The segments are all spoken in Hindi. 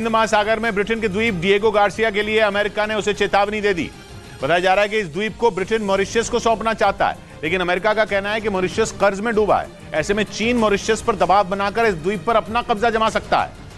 हिंद महासागर में ब्रिटेन के द्वीप डिएगो गार्सिया के लिए अमेरिका ने उसे चेतावनी दे दी। बताया जा रहा है कि इस द्वीप को ब्रिटेन मॉरिशस को सौंपना चाहता है, लेकिन अमेरिका का कहना है कि मॉरिशस कर्ज में डूबा है। ऐसे में चीन मॉरिशस पर दबाव बनाकर इस द्वीप पर अपना कब्जा जमा सकता है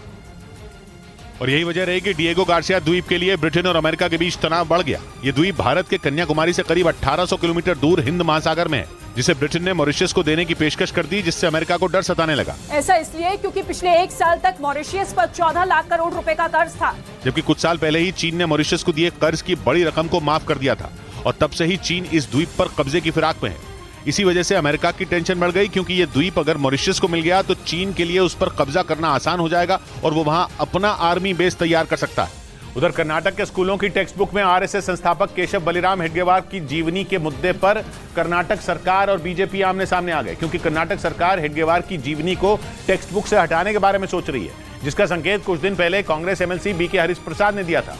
और यही वजह रही कि डिएगो गार्सिया द्वीप के लिए ब्रिटेन और अमेरिका के बीच तनाव बढ़ गया। ये द्वीप भारत के कन्याकुमारी से करीब 1800 किलोमीटर दूर हिंद महासागर में है, जिसे ब्रिटेन ने मॉरिशस को देने की पेशकश कर दी, जिससे अमेरिका को डर सताने लगा। ऐसा इसलिए क्योंकि पिछले 1 साल तक मॉरिशस पर 14 लाख करोड़ रुपए का कर्ज था, जबकि कुछ साल पहले ही चीन ने मॉरिशस को दिए कर्ज की बड़ी रकम को माफ कर दिया था और तब से ही चीन इस द्वीप पर कब्जे की फिराक में है। इसी वजह से अमेरिका की टेंशन बढ़ गई, क्योंकि ये द्वीप अगर मॉरिशस को मिल गया तो चीन के लिए उस पर कब्जा करना आसान हो जाएगा और वो वहां अपना आर्मी बेस तैयार कर सकता है। उधर कर्नाटक के स्कूलों की टेक्स्ट बुक में आरएसएस संस्थापक केशव बलिराम हेडगेवार की जीवनी के मुद्दे पर कर्नाटक सरकार और बीजेपी आमने सामने आ गए, क्योंकि कर्नाटक सरकार हेडगेवार की जीवनी को टेक्स्ट बुक से हटाने के बारे में सोच रही है, जिसका संकेत कुछ दिन पहले कांग्रेस एमएलसी बीके हरिप्रसाद ने दिया था।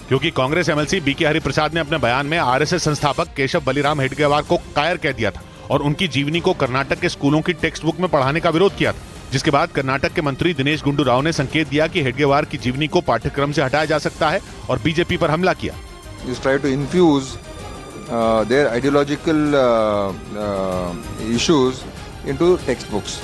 क्योंकि कांग्रेस एमएलसी बीके हरिप्रसाद ने अपने बयान में आरएसएस संस्थापक केशव बलिराम हेडगेवार को कायर कह दिया था और उनकी जीवनी को कर्नाटक के स्कूलों की टेक्स्ट बुक में पढ़ाने का विरोध किया था, जिसके बाद कर्नाटक के मंत्री दिनेश गुंडू राव ने संकेत दिया कि हेडगेवार की जीवनी को पाठ्यक्रम से हटाया जा सकता है और बीजेपी पर हमला किया। Try to infuse their ideological issues into textbooks.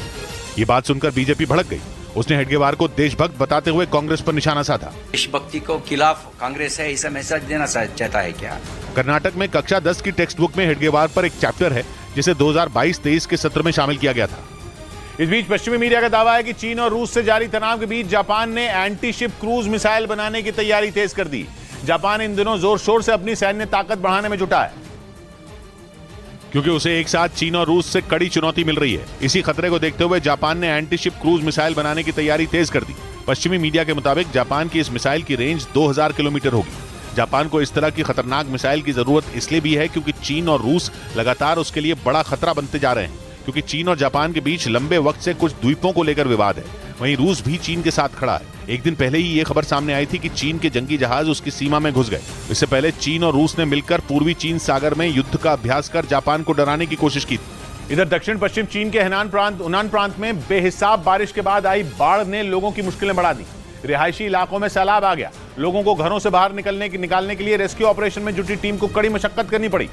ये बात सुनकर बीजेपी भड़क गई। उसने हेडगेवार को देशभक्त बताते हुए कांग्रेस पर निशाना साधा। देशभक्ति को खिलाफ कांग्रेस है, ऐसा मैसेज देना चाहता है क्या? कर्नाटक में कक्षा 10 की टेक्स्ट बुक में हेडगेवार पर एक चैप्टर है, जिसे 2022-23 के सत्र में शामिल किया गया था। इस बीच पश्चिमी मीडिया का दावा है कि चीन और रूस से जारी तनाव के बीच जापान ने एंटी शिप क्रूज मिसाइल बनाने की तैयारी तेज कर दी। जापान इन दिनों जोर शोर से अपनी सैन्य ताकत बढ़ाने में जुटा है, क्योंकि उसे एक साथ चीन और रूस से कड़ी चुनौती मिल रही है। इसी खतरे को देखते हुए जापान ने एंटी शिप क्रूज मिसाइल बनाने की तैयारी तेज कर दी। पश्चिमी मीडिया के मुताबिक जापान की इस मिसाइल की रेंज 2000 किलोमीटर होगी। जापान को इस तरह की खतरनाक मिसाइल की जरूरत इसलिए भी है क्योंकि चीन और रूस लगातार उसके लिए बड़ा खतरा बनते जा रहे हैं, क्योंकि चीन और जापान के बीच लंबे वक्त से कुछ द्वीपों को लेकर विवाद है। वहीं रूस भी चीन के साथ खड़ा है। एक दिन पहले ही ये खबर सामने आई थी कि चीन के जंगी जहाज उसकी सीमा में घुस गए। इससे पहले चीन और रूस ने मिलकर पूर्वी चीन सागर में युद्ध का अभ्यास कर जापान को डराने की कोशिश की थी। इधर दक्षिण पश्चिम चीन के उनान प्रांत में बेहिसाब बारिश के बाद आई बाढ़ ने लोगों की मुश्किलें बढ़ा दी। रिहायशी इलाकों में सैलाब आ गया। लोगों को घरों से बाहर निकालने के लिए रेस्क्यू ऑपरेशन में जुटी टीम को कड़ी मशक्कत करनी पड़ी,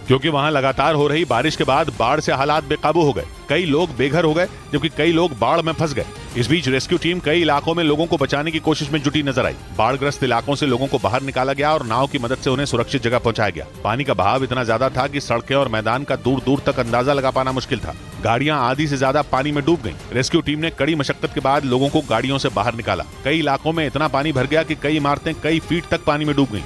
क्योंकि वहां लगातार हो रही बारिश के बाद बाढ़ से हालात बेकाबू हो गए। कई लोग बेघर हो गए, जबकि कई लोग बाढ़ में फंस गए। इस बीच रेस्क्यू टीम कई इलाकों में लोगों को बचाने की कोशिश में जुटी नजर आई। बाढ़ग्रस्त इलाकों से लोगों को बाहर निकाला गया और नाव की मदद से उन्हें सुरक्षित जगह पहुंचाया गया। पानी का बहाव इतना ज्यादा था कि सड़कें और मैदान का दूर दूर तक अंदाजा लगा पाना मुश्किल था। गाड़ियां आधी से ज्यादा पानी में डूब गईं। रेस्क्यू टीम ने कड़ी मशक्कत के बाद लोगों को गाड़ियों से बाहर निकाला। कई इलाकों में इतना पानी भर गया कि कई इमारतें कई फीट तक पानी में डूब गईं।